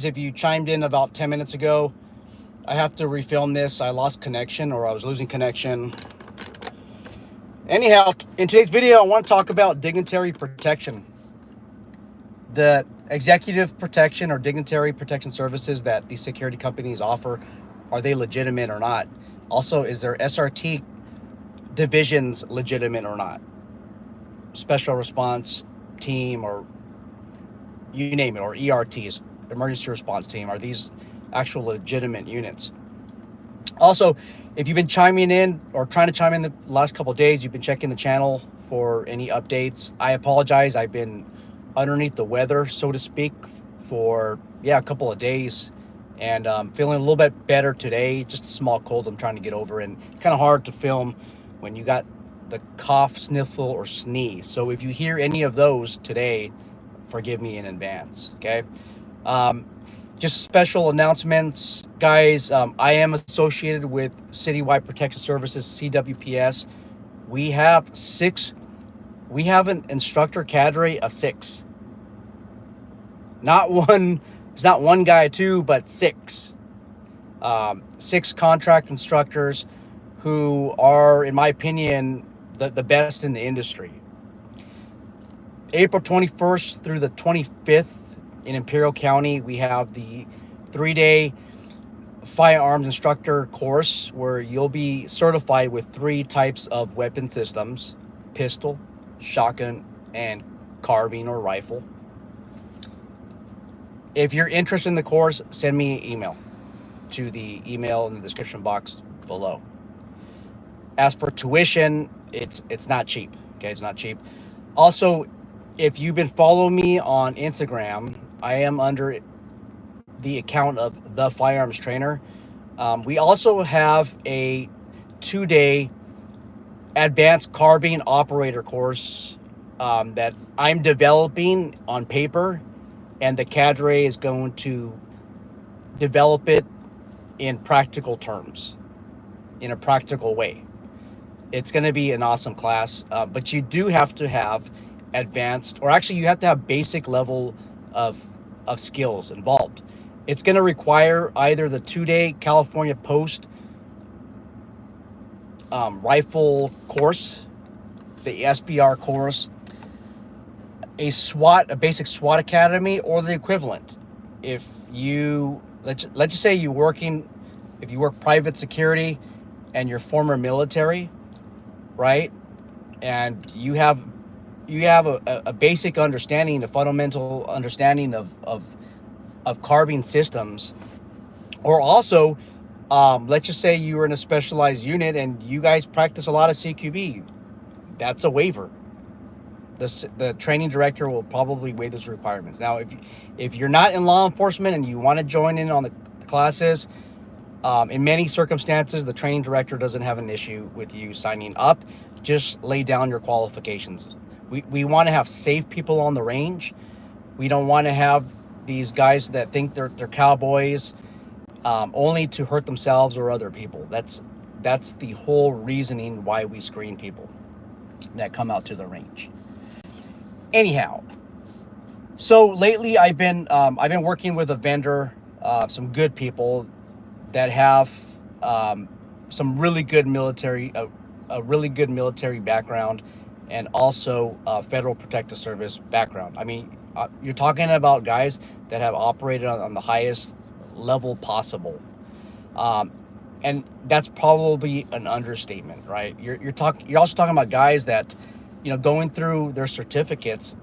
if you chimed in about 10 minutes ago, I have to refilm this. I lost connection, or I was losing connection. Anyhow, in today's video, I want to talk about dignitary protection. The executive protection or dignitary protection services that these security companies offer, are they legitimate or not? Also, is their SRT divisions legitimate or not? Special response team, or you name it, or ERTs, emergency response team, are these actual legitimate units? Also, if you've been chiming in or trying to chime in the last couple of days, you've been checking the channel for any updates. I apologize. I've been underneath the weather, so to speak, for a couple of days, and feeling a little bit better today. Just a small cold I'm trying to get over, and it's kind of hard to film when you got the cough, sniffle, or sneeze. So if you hear any of those today, forgive me in advance. Okay. Just special announcements, guys. I am associated with Citywide Protection Services, CWPS. We have an instructor cadre of 6. Not one, it's not one guy, two, but 6. 6 contract instructors who are, in my opinion, the best in the industry. April 21st through the 25th in Imperial County, we have the 3-day firearms instructor course where you'll be certified with 3 types of weapon systems: pistol, shotgun, and carbine or rifle. If you're interested in the course, send me an email to the email in the description box below. As for tuition, it's not cheap. Okay, it's not cheap. Also, if you've been following me on Instagram, I am under the account of The Firearms Trainer. We also have a 2-day advanced carbine operator course that I'm developing on paper, and the cadre is going to develop it in practical terms, in a practical way. It's going to be an awesome class, but you do have to have advanced, or actually you have to have basic level of skills involved. It's going to require either the 2-day California Post rifle course, the SBR course, a basic SWAT academy, or the equivalent. If you let's just say if you work private security and you're former military, right, and you have a basic understanding, a fundamental understanding of carbine systems, or also let's just say you were in a specialized unit and you guys practice a lot of CQB, that's a waiver. The training director will probably waive those requirements. Now, if you're not in law enforcement and you want to join in on the classes, in many circumstances, the training director doesn't have an issue with you signing up. Just lay down your qualifications. We want to have safe people on the range. We don't want to have these guys that think they're cowboys only to hurt themselves or other people. That's the whole reasoning why we screen people that come out to the range. Anyhow, so lately I've been working with a vendor, some good people that have some really good military, a really good military background, and also Federal Protective Service background. I mean, you're talking about guys that have operated on the highest level possible, and that's probably an understatement, right? You're also talking about guys that, going through their certificates,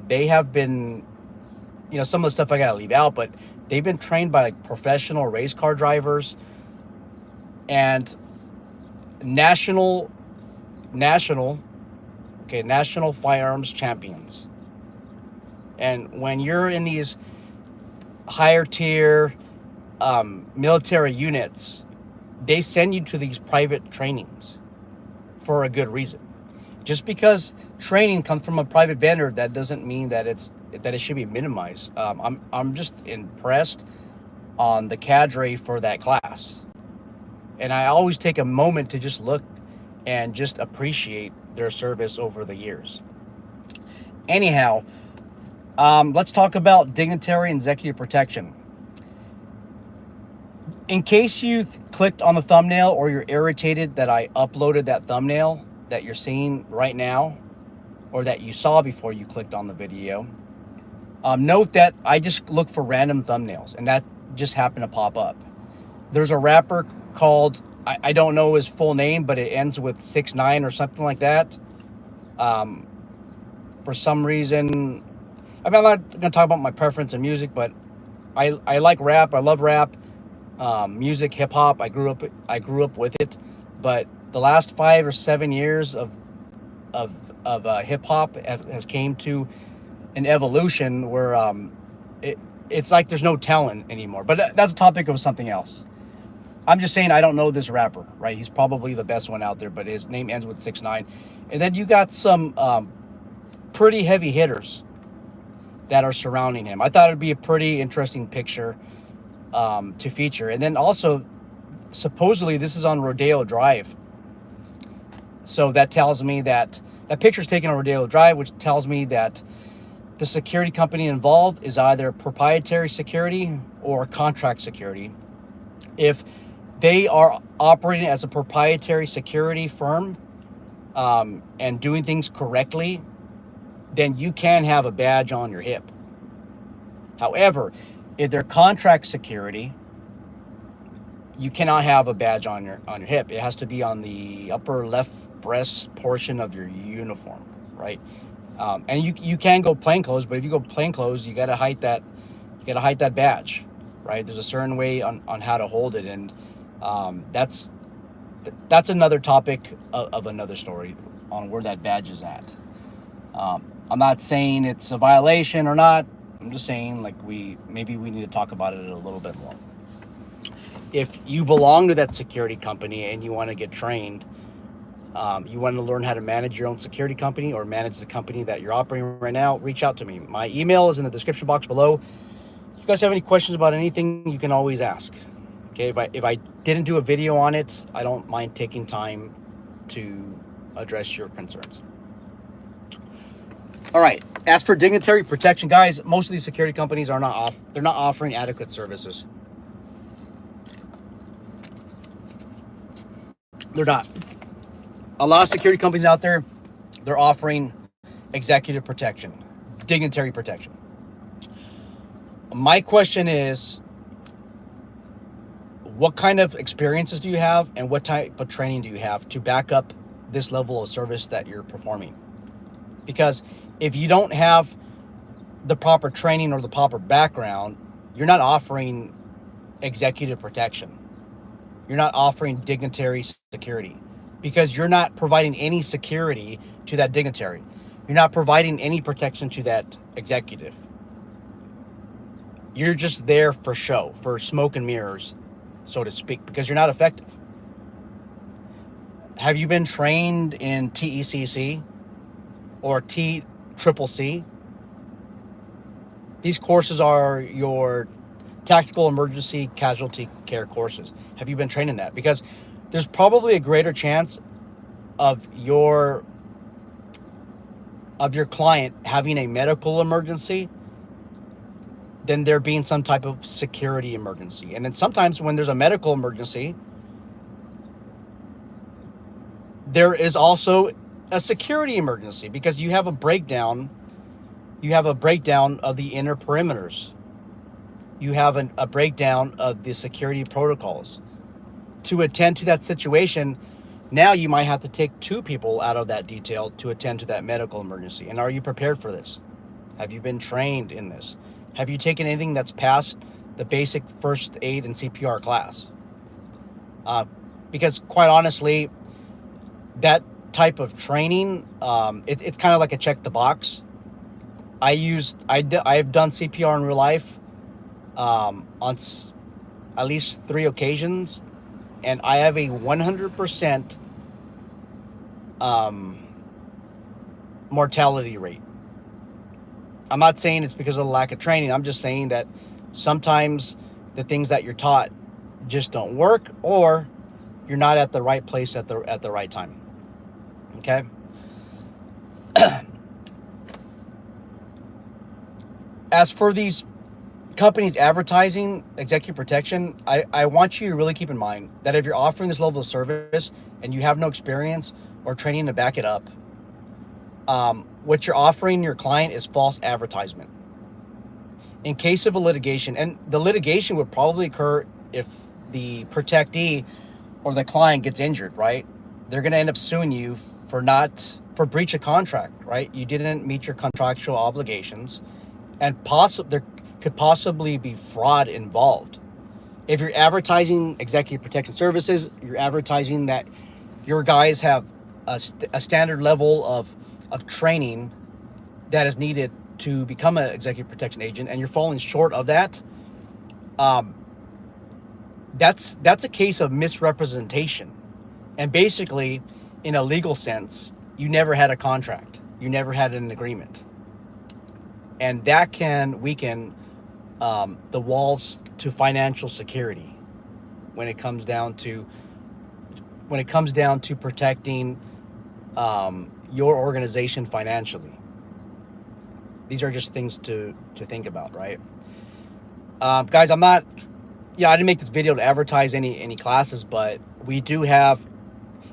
they have been, some of the stuff I gotta leave out, but they've been trained by like professional race car drivers and national firearms champions. And when you're in these higher tier military units, they send you to these private trainings for a good reason. Just because training comes from a private vendor, that doesn't mean that it should be minimized. I'm just impressed on the cadre for that class, and I always take a moment to just look and just appreciate their service over the years. Anyhow, Let's talk about dignitary and executive protection. In case you clicked on the thumbnail or you're irritated that I uploaded that thumbnail that you're seeing right now, or that you saw before you clicked on the video, note that I just look for random thumbnails, and that just happened to pop up. There's a rapper called, I don't know his full name, but it ends with 6ix9ine or something like that. For some reason, I'm not going to talk about my preference in music, but I like rap. I love rap, music, hip hop. I grew up with it, but the last 5 or 7 years of hip hop has came to an evolution where it's like there's no talent anymore. But that's a topic of something else. I'm just saying I don't know this rapper, right? He's probably the best one out there, but his name ends with 6ix9ine. And then you got some pretty heavy hitters that are surrounding him. I thought it'd be a pretty interesting picture to feature. And then also, supposedly this is on Rodeo Drive. So that tells me that picture's taken on Rodeo Drive, which tells me that the security company involved is either proprietary security or contract security. If they are operating as a proprietary security firm and doing things correctly, then you can have a badge on your hip. However, if they're contract security, you cannot have a badge on your hip. It has to be on the upper left breast portion of your uniform, right? And you can go plainclothes, but if you go plainclothes, you gotta hide that badge, right? There's a certain way on how to hold it, and that's another topic of another story on where that badge is at. I'm not saying it's a violation or not. I'm just saying, like, maybe we need to talk about it a little bit more. If you belong to that security company and you want to get trained, you want to learn how to manage your own security company or manage the company that you're operating right now, reach out to me. My email is in the description box below. If you guys have any questions about anything, you can always ask. Okay, if I didn't do a video on it, I don't mind taking time to address your concerns. All right, as for dignitary protection, guys, most of these security companies are they're not offering adequate services. They're not. A lot of security companies out there, they're offering executive protection, dignitary protection. My question is, what kind of experiences do you have and what type of training do you have to back up this level of service that you're performing? Because if you don't have the proper training or the proper background, you're not offering executive protection. You're not offering dignitary security, because you're not providing any security to that dignitary. You're not providing any protection to that executive. You're just there for show, for smoke and mirrors, so to speak, because you're not effective. Have you been trained in TECC or TCCC? These courses are your tactical emergency casualty care courses. Have you been trained in that? Because there's probably a greater chance of your client having a medical emergency than there being some type of security emergency. And then sometimes when there's a medical emergency, there is also a security emergency, because you have a breakdown of the inner perimeters. You have a breakdown of the security protocols. To attend to that situation, now you might have to take 2 people out of that detail to attend to that medical emergency. And are you prepared for this? Have you been trained in this? Have you taken anything that's past the basic first aid and CPR class? Because quite honestly, that type of training, it's kind of like a check the box. I've done CPR in real life on at least 3 occasions, and I have a 100% mortality rate. I'm not saying it's because of the lack of training. I'm just saying that sometimes the things that you're taught just don't work, or you're not at the right place at the right time. Okay? As for these companies advertising executive protection, I want you to really keep in mind that if you're offering this level of service and you have no experience or training to back it up, what you're offering your client is false advertisement. In case of a litigation, and the litigation would probably occur if the protectee or the client gets injured, right? They're going to end up suing you for breach of contract, right? You didn't meet your contractual obligations, and there could possibly be fraud involved. If you're advertising executive protection services, you're advertising that your guys have a standard level of training that is needed to become an executive protection agent, and you're falling short of that. That's a case of misrepresentation, and basically, in a legal sense, you never had a contract, you never had an agreement, and that can weaken the walls to financial security when it comes down to protecting your organization financially. These are just things to think about, right? Guys, I didn't make this video to advertise any classes, but we do have,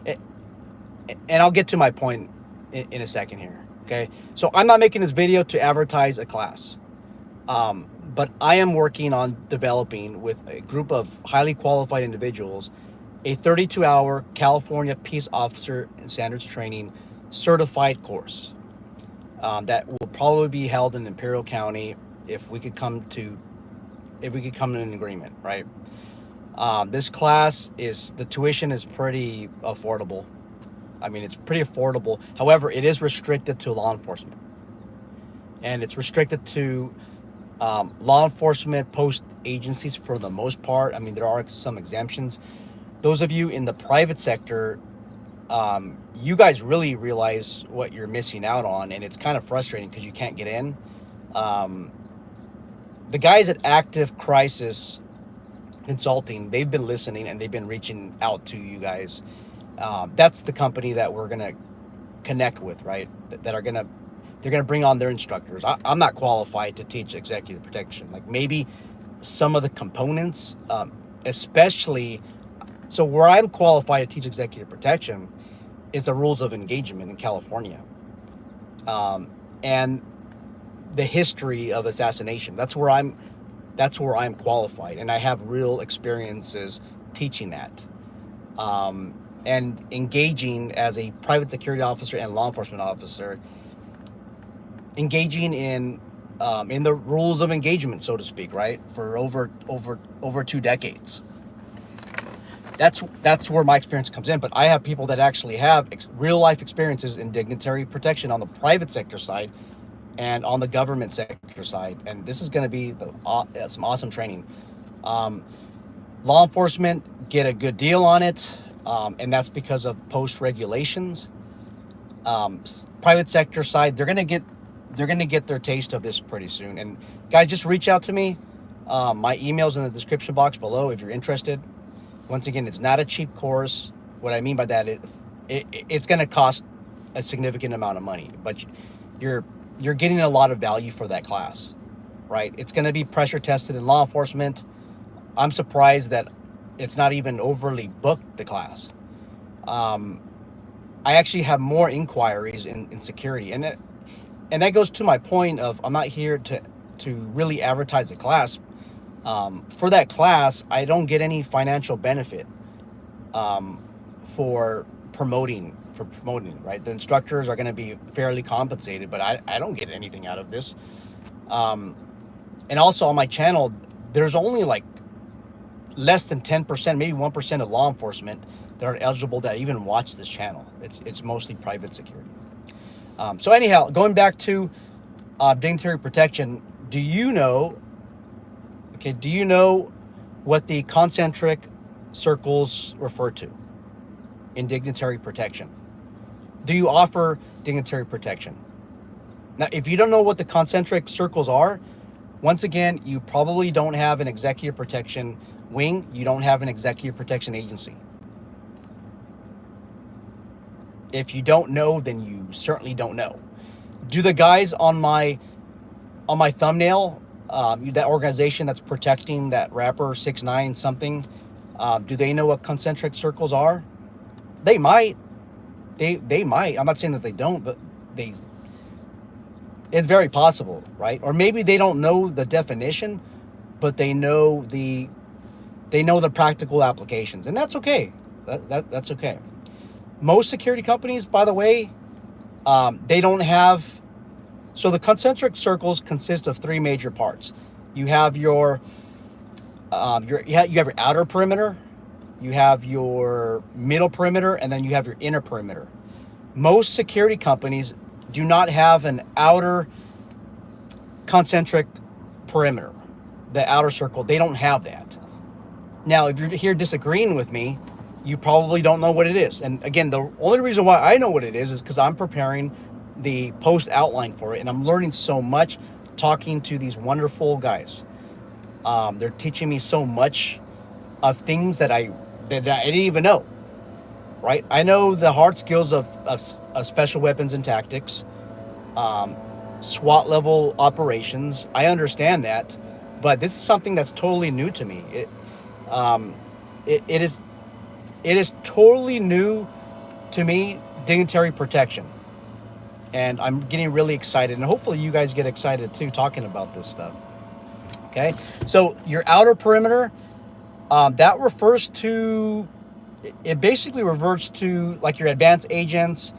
and I'll get to my point in a second here, okay? So I'm not making this video to advertise a class, but I am working on developing with a group of highly qualified individuals a 32-hour California Peace Officer and Standards Training certified course that will probably be held in Imperial County if we could come to an agreement, right? This class the tuition is pretty affordable. I mean, it's pretty affordable. However, it is restricted to law enforcement, and it's restricted to law enforcement post agencies for the most part. I mean, there are some exemptions. Those of you in the private sector, you guys really realize what you're missing out on, and it's kind of frustrating because you can't get in. The guys at Active Crisis Consulting, they've been listening and they've been reaching out to you guys. That's the company that we're gonna connect with, right? They're gonna bring on their instructors. I'm not qualified to teach executive protection. Like, maybe some of the components, especially. So where I'm qualified to teach executive protection is the rules of engagement in California, and the history of assassination. That's where I'm qualified, and I have real experiences teaching that, and engaging as a private security officer and law enforcement officer, engaging in the rules of engagement, so to speak, right, for over 2 decades. That's where my experience comes in. But I have people that actually have real life experiences in dignitary protection on the private sector side and on the government sector side, and this is going to be some awesome training. Law enforcement get a good deal on it, and that's because of post regulations. Private sector side, they're going to get their taste of this pretty soon. And guys, just reach out to me. My email's in the description box below if you're interested. Once again, it's not a cheap course. What I mean by that, it's going to cost a significant amount of money, but you're getting a lot of value for that class, right? It's going to be pressure tested in law enforcement. I'm surprised that it's not even overly booked, the class. I actually have more inquiries in security, and that goes to my point of, I'm not here to really advertise the class. For that class, I don't get any financial benefit for promoting, right? The instructors are going to be fairly compensated, but I don't get anything out of this. And also on my channel, there's only like less than 10%, maybe 1% of law enforcement that are eligible that even watch this channel. It's mostly private security. So anyhow, going back to dignitary protection, do you know what the concentric circles refer to in dignitary protection? Do you offer dignitary protection? Now, if you don't know what the concentric circles are, once again, you probably don't have an executive protection wing. You don't have an executive protection agency. If you don't know, then you certainly don't know. Do the guys on my on my thumbnail, that organization that's protecting that rapper 6ix9ine something, do they know what concentric circles are? They might. They might. I'm not saying that they don't, but they. It's very possible, right? Or maybe they don't know the definition, but they know the practical applications, and that's okay. That's okay. Most security companies, by the way, they don't have. So the concentric circles consist of three major parts. You have you have your outer perimeter, you have your middle perimeter, and then you have your inner perimeter. Most security companies do not have an outer concentric perimeter, the outer circle. They don't have that. Now, if you're here disagreeing with me, you probably don't know what it is. And again, the only reason why I know what it is because I'm preparing the post outline for it, and I'm learning so much talking to these wonderful guys. They're teaching me so much of things that I didn't even know. Right? I know the hard skills of special weapons and tactics, SWAT level operations. I understand that, but this is something that's totally new to me. Um, it is totally new to me. Dignitary protection, and I'm getting really excited, and hopefully you guys get excited too talking about this stuff. Okay, so your outer perimeter, that refers to, it basically reverts to like your advanced agents,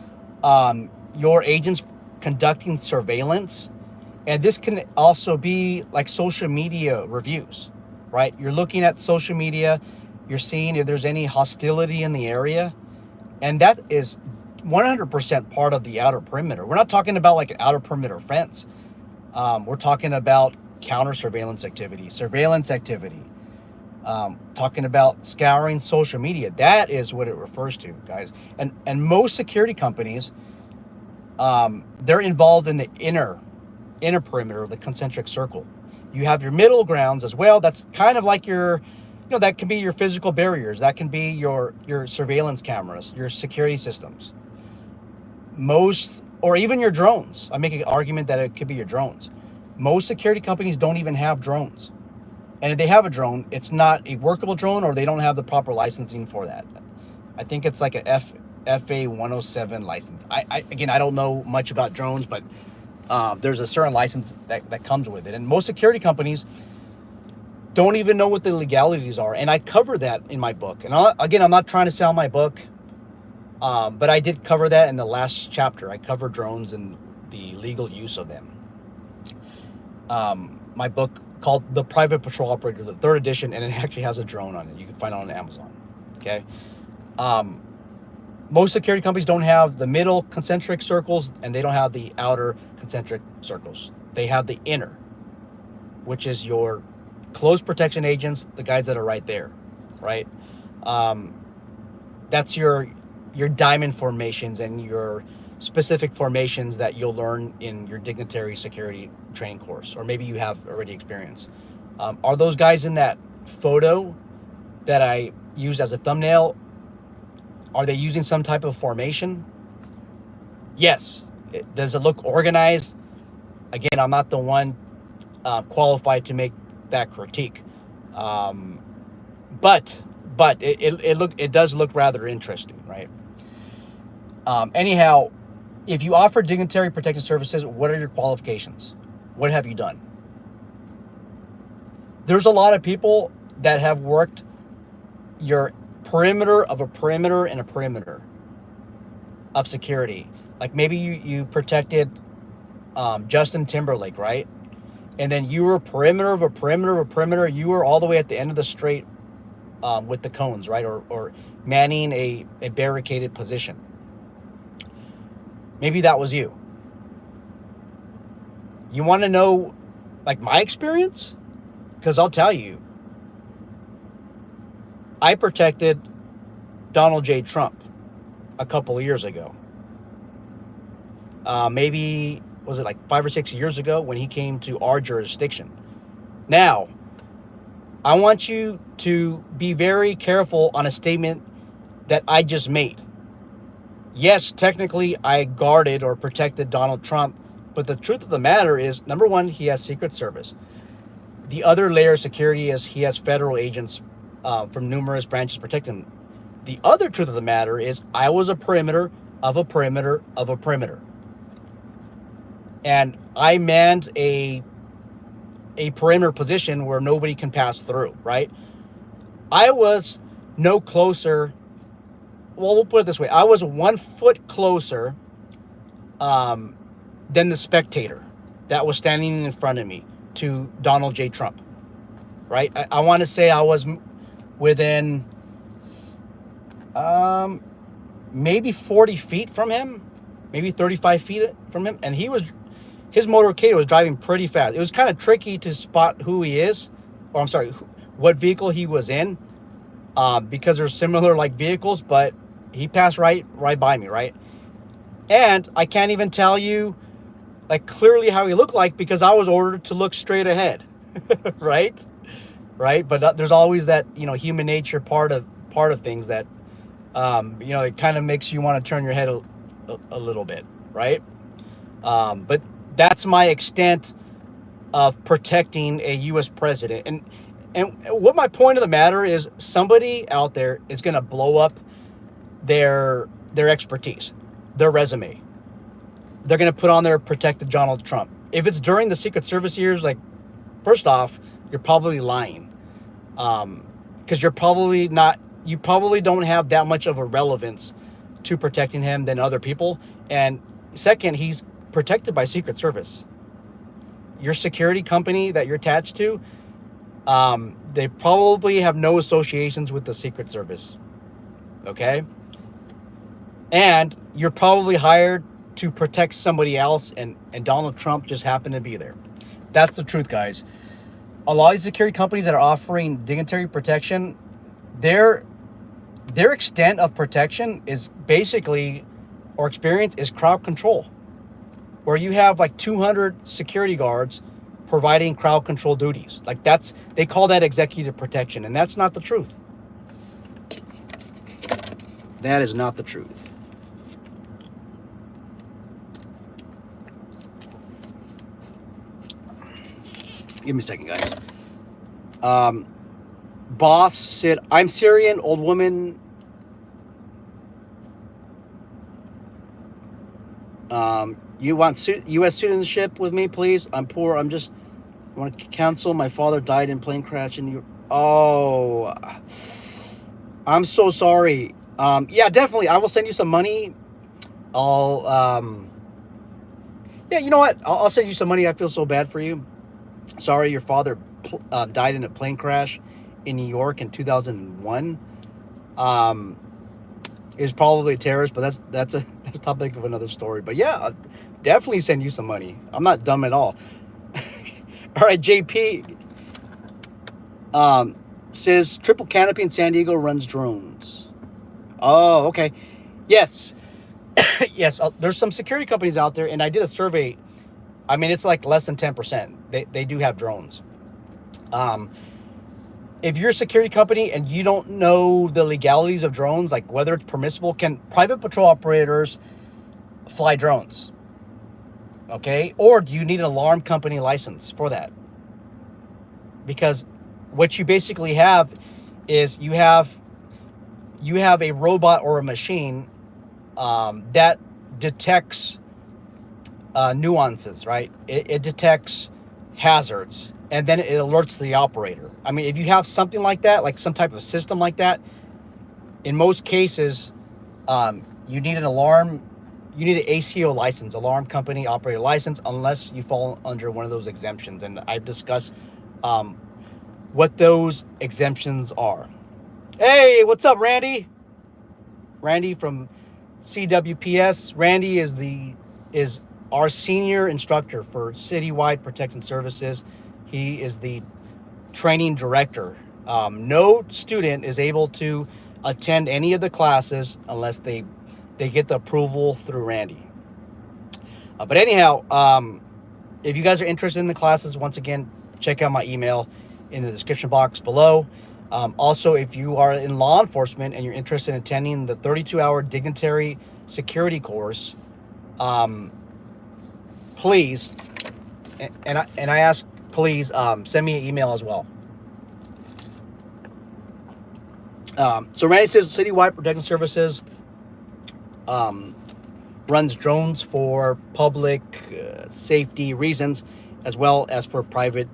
your agents conducting surveillance, and this can also be like social media reviews, right? You're looking at social media, you're seeing if there's any hostility in the area, and that is 100% part of the outer perimeter. We're not talking about like an outer perimeter fence. We're talking about counter surveillance activity, talking about scouring social media. That is what it refers to, guys. And most security companies, they're involved in the inner perimeter of the concentric circle. You have your middle grounds as well. That's kind of like your, that can be your physical barriers. That can be your surveillance cameras, your security systems. Or even your drones. I make an argument that it could be your drones. Most security companies don't even have drones. And if they have a drone, it's not a workable drone, or they don't have the proper licensing for that. I think it's like a FA 107 license. Again, I don't know much about drones, but there's a certain license that comes with it. And most security companies don't even know what the legalities are. And I cover that in my book. And I'm not trying to sell my book, but I did cover that in the last chapter. I cover drones and the legal use of them. My book called The Private Patrol Operator, the 3rd edition, and it actually has a drone on it. You can find it on Amazon. Okay. Most security companies don't have the middle concentric circles, and they don't have the outer concentric circles. They have the inner, which is your close protection agents, the guys that are right there, right? That's your diamond formations and your specific formations that you'll learn in your Dignitary security training course, or maybe you have already experienced. Are those guys in that photo that I used as a thumbnail, are they using some type of formation? Yes. Does it look organized? Again, I'm not the one qualified to make that critique, but it does look rather interesting, right? Anyhow, if you offer dignitary protective services, what are your qualifications? What have you done? There's a lot of people that have worked your perimeter of a perimeter and a perimeter of security. Like maybe you protected Justin Timberlake, right? And then you were perimeter of a perimeter of a perimeter. You were all the way at the end of the straight with the cones, right? Or manning a barricaded position. Maybe that was you. You want to know, like, my experience? Because I'll tell you, I protected Donald J. Trump a couple of years ago. Maybe, was it like 5 or 6 years ago when he came to our jurisdiction? Now, I want you to be very careful on a statement that I just made. Yes, technically I guarded or protected Donald Trump But the truth of the matter is, number one, he has Secret Service. The other layer of security is he has federal agents from numerous branches protecting him. The other truth of the matter is I was a perimeter of a perimeter of a perimeter. And I manned a perimeter position where nobody can pass through, right? I was no closer. Well, we'll put it this way. I was 1 foot closer than the spectator that was standing in front of me to Donald J. Trump, right? I want to say I was within maybe 40 feet from him, maybe 35 feet from him. And his motorcade was driving pretty fast. It was kind of tricky to spot who he is, or I'm sorry, what vehicle he was in, because they're similar like vehicles, but he passed right by me, right? And I can't even tell you like clearly how he looked like because I was ordered to look straight ahead, right? But there's always that, human nature part of things that, it kind of makes you want to turn your head a little bit, right? But that's my extent of protecting a U.S. president. And what my point of the matter is, somebody out there is going to blow up their expertise, their resume. They're going to put on there protected Donald Trump. If it's during the Secret Service years, like, first off, you're probably lying. Because you probably don't have that much of a relevance to protecting him than other people. And second, he's protected by Secret Service. Your security company that you're attached to, they probably have no associations with the Secret Service. Okay? And you're probably hired to protect somebody else, and Donald Trump just happened to be there. That's the truth, guys. A lot of these security companies that are offering dignitary protection, their extent of protection is basically, or experience, is crowd control, where you have like 200 security guards providing crowd control duties. Like they call that executive protection, and that's not the truth. That is not the truth. Give me a second, guys. Boss said, I'm Syrian, old woman. You want U.S. citizenship with me, please? I'm poor. I want to cancel. My father died in plane crash in New York. Oh, I'm so sorry. Yeah, definitely. I will send you some money. Yeah, you know what? I'll send you some money. I feel so bad for you. Sorry, your father died in a plane crash in New York in 2001. He was probably a terrorist, but that's a topic of another story. But yeah, I'll definitely send you some money. I'm not dumb at all. All right, JP says Triple Canopy in San Diego runs drones. Oh, okay. Yes. Yes, there's some security companies out there, and I did a survey. I mean, it's like less than 10%. They do have drones. If you're a security company and you don't know the legalities of drones, like whether it's permissible, can private patrol operators fly drones? Okay? Or do you need an alarm company license for that? Because what you basically have is you have a robot or a machine that detects nuances, right? It detects hazards, and then it alerts the operator. I mean, if you have something like that, like some type of system like that, in most cases, you need an alarm. You need an ACO license, alarm company operator license, unless you fall under one of those exemptions. And I've discussed what those exemptions are. Hey, what's up, Randy? Randy from CWPS. Randy is our senior instructor for Citywide Protection Services. He is the training director. No student is able to attend any of the classes unless they get the approval through Randy. But anyhow, if you guys are interested in the classes, once again, check out my email in the description box below. Also, if you are in law enforcement and you're interested in attending the 32-hour Dignitary Security course, please, and I ask, please send me an email as well. So Randy says Citywide Protection Services runs drones for public safety reasons, as well as for private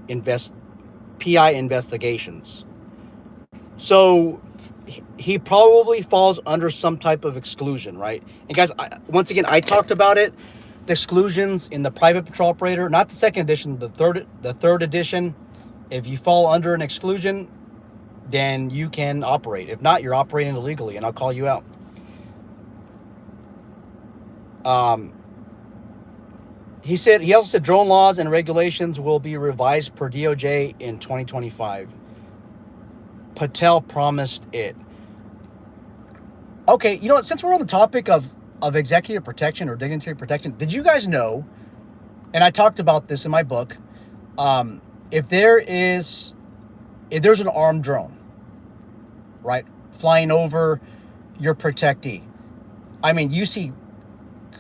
PI investigations. So he probably falls under some type of exclusion, right? And guys, once again, I talked about it. The exclusions in the private patrol operator, not the second edition, the third edition. If you fall under an exclusion, then you can operate. If not, you're operating illegally, and I'll call you out. He also said drone laws and regulations will be revised per DOJ in 2025. Patel promised it. Okay, you know what? Since we're on the topic of executive protection or dignitary protection, did you guys know, and I talked about this in my book, if there's an armed drone, right, flying over your protectee, I mean, you see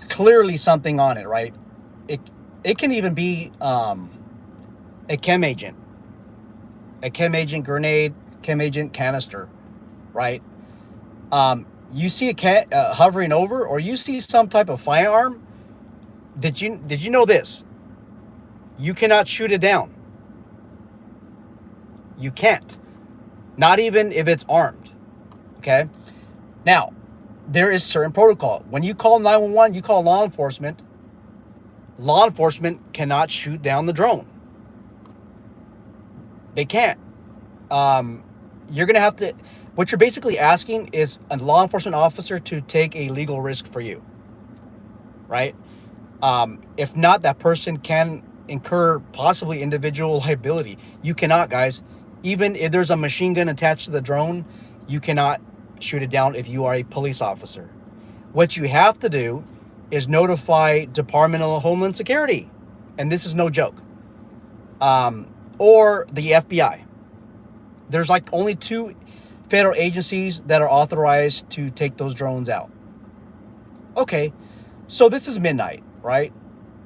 clearly something on it, right? It can even be a chem agent grenade, chem agent canister, right? You see a cat hovering over, or you see some type of firearm. Did you know this? You cannot shoot it down. You can't. Not even if it's armed. Okay? Now, there is certain protocol. When you call 911, you call law enforcement. Law enforcement cannot shoot down the drone. They can't. You're going to have to... What you're basically asking is a law enforcement officer to take a legal risk for you. Right? If not, that person can incur possibly individual liability. You cannot, guys. Even if there's a machine gun attached to the drone, you cannot shoot it down if you are a police officer. What you have to do is notify Department of Homeland Security. And this is no joke. Or the FBI. There's like only 2 federal agencies that are authorized to take those drones out. Okay, so this is midnight, right?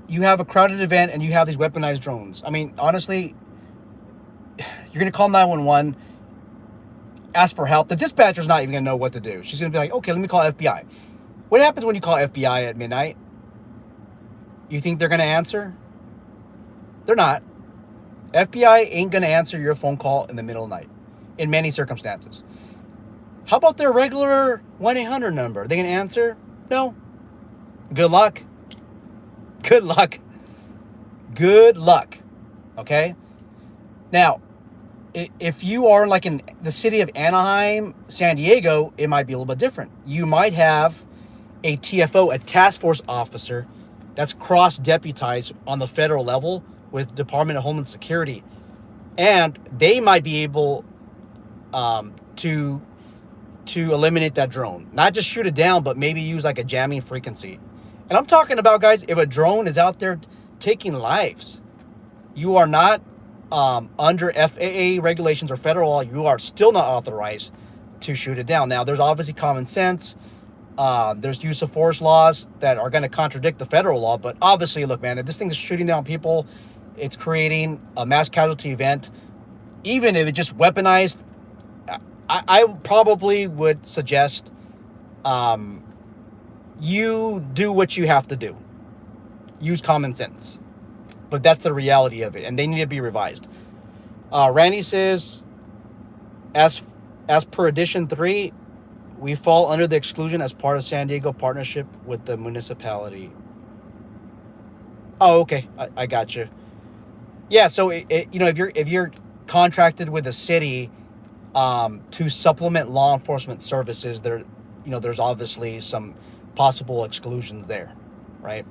You have a crowded event and you have these weaponized drones. I mean, honestly, you're going to call 911, ask for help. The dispatcher's not even going to know what to do. She's going to be like, okay, let me call FBI. What happens when you call FBI at midnight? You think they're going to answer? They're not. FBI ain't going to answer your phone call in the middle of the night in many circumstances. How about their regular 1-800 number? Are they going to answer? No. Good luck. Good luck. Good luck. Okay? Now, if you are like in the city of Anaheim, San Diego, it might be a little bit different. You might have a TFO, a task force officer, that's cross-deputized on the federal level with Department of Homeland Security. And they might be able to eliminate that drone. Not just shoot it down, but maybe use like a jamming frequency. And I'm talking about, guys, if a drone is out there taking lives, you are not under FAA regulations or federal law, you are still not authorized to shoot it down. Now, there's obviously common sense. There's use of force laws that are going to contradict the federal law. But obviously, look, man, if this thing is shooting down people, it's creating a mass casualty event. Even if it's just weaponized, I probably would suggest you do what you have to do. Use common sense. But that's the reality of it, and they need to be revised. Randy says, as per Edition 3, we fall under the exclusion as part of San Diego partnership with the municipality. Oh, okay. I got you. Yeah, so if you're contracted with a city to supplement law enforcement services, there's obviously some possible exclusions there, right?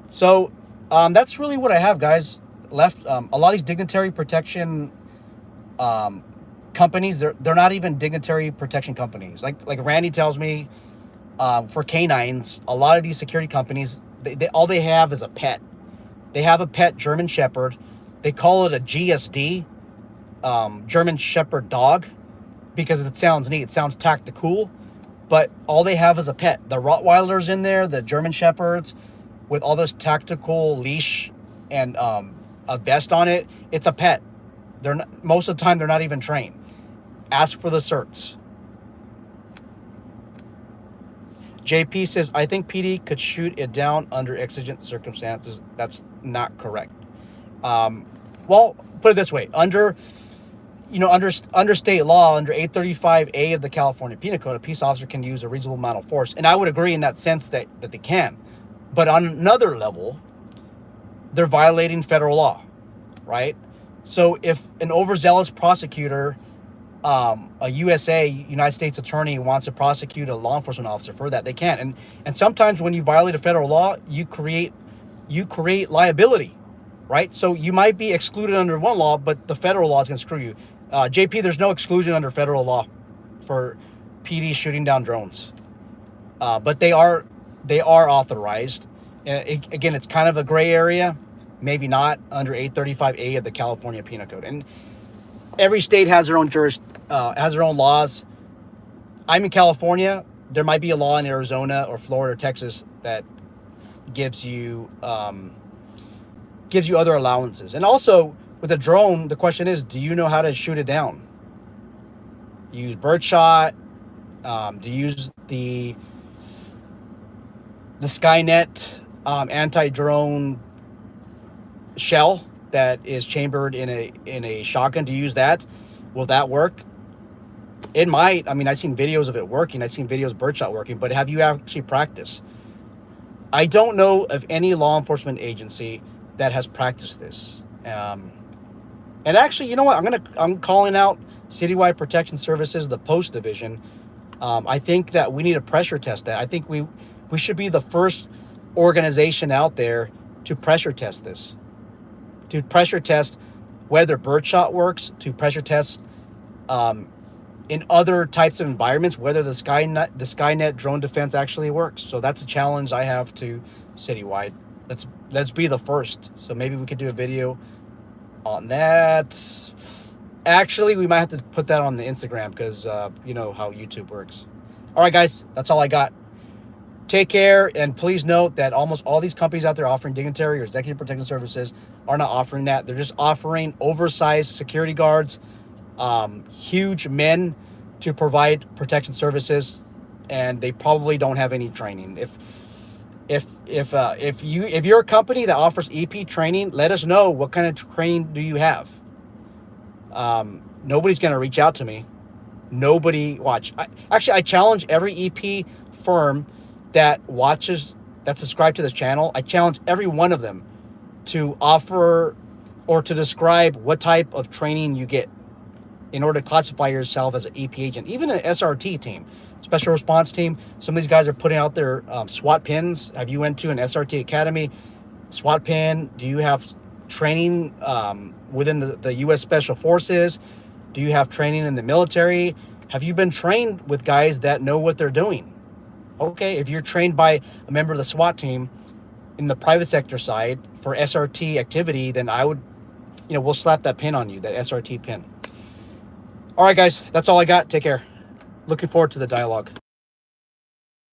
So that's really what I have, guys. Left a lot of these dignitary protection companies, they're not even dignitary protection companies. Like Randy tells me, for canines, a lot of these security companies, they all they have is a pet. They have a pet German Shepherd. They call it a GSD, German Shepherd dog, because it sounds neat. It sounds tactical, but all they have is a pet. The Rottweilers in there, the German Shepherds, with all this tactical leash and a vest on it, it's a pet. They're not, most of the time they're not even trained. Ask for the certs. JP says, I think PD could shoot it down under exigent circumstances. That's not correct. Well, put it this way: under state law, under 835A of the California Penal Code, a peace officer can use a reasonable amount of force, and I would agree in that sense that they can. But on another level, they're violating federal law, right? So if an overzealous prosecutor, a United States attorney, wants to prosecute a law enforcement officer for that, they can. And sometimes when you violate a federal law, you create liability, right? So you might be excluded under one law, but the federal law is going to screw you. JP, there's no exclusion under federal law for PD shooting down drones, but they are authorized. Again, it's kind of a gray area, maybe not under 835A of the California Penal Code. And every state has their own has their own laws. I'm in California. There might be a law in Arizona or Florida or Texas that gives you other allowances. And also with a drone, the question is, do you know how to shoot it down? You use birdshot. Do you use the Skynet anti-drone shell that is chambered in a shotgun? Do you use that? Will that work? It might. I mean, I've seen videos of it working. I've seen videos of birdshot working, but have you actually practiced? I don't know of any law enforcement agency that has practiced this. And actually, you know what? I'm calling out Citywide Protection Services, the Post Division. I think that we need to pressure test that. I think we should be the first organization out there to pressure test this. To pressure test whether birdshot works, to pressure test in other types of environments whether the Skynet drone defense actually works. So that's a challenge I have to Citywide. Let's be the first. So maybe we could do a video on that. Actually, we might have to put that on the Instagram because you know how YouTube works. All right, guys, that's all I got. Take care, and please note that almost all these companies out there offering Dignitary or Executive Protection Services are not offering that. They're just offering oversized security guards, huge men to provide protection services, and they probably don't have any training. If you're a company that offers EP training, let us know what kind of training do you have. Nobody's going to reach out to me. Nobody. I challenge every EP firm that subscribe to this channel. I challenge every one of them to offer or to describe what type of training you get in order to classify yourself as an EP agent. Even an SRT team, special response team. Some of these guys are putting out their SWAT pins. Have you went to an SRT academy? SWAT pin? Do you have training within the U.S. Special Forces? Do you have training in the military? Have you been trained with guys that know what they're doing? Okay, if you're trained by a member of the SWAT team in the private sector side for SRT activity, then I would, we'll slap that pin on you, that SRT pin. All right, guys, that's all I got. Take care. Looking forward to the dialogue.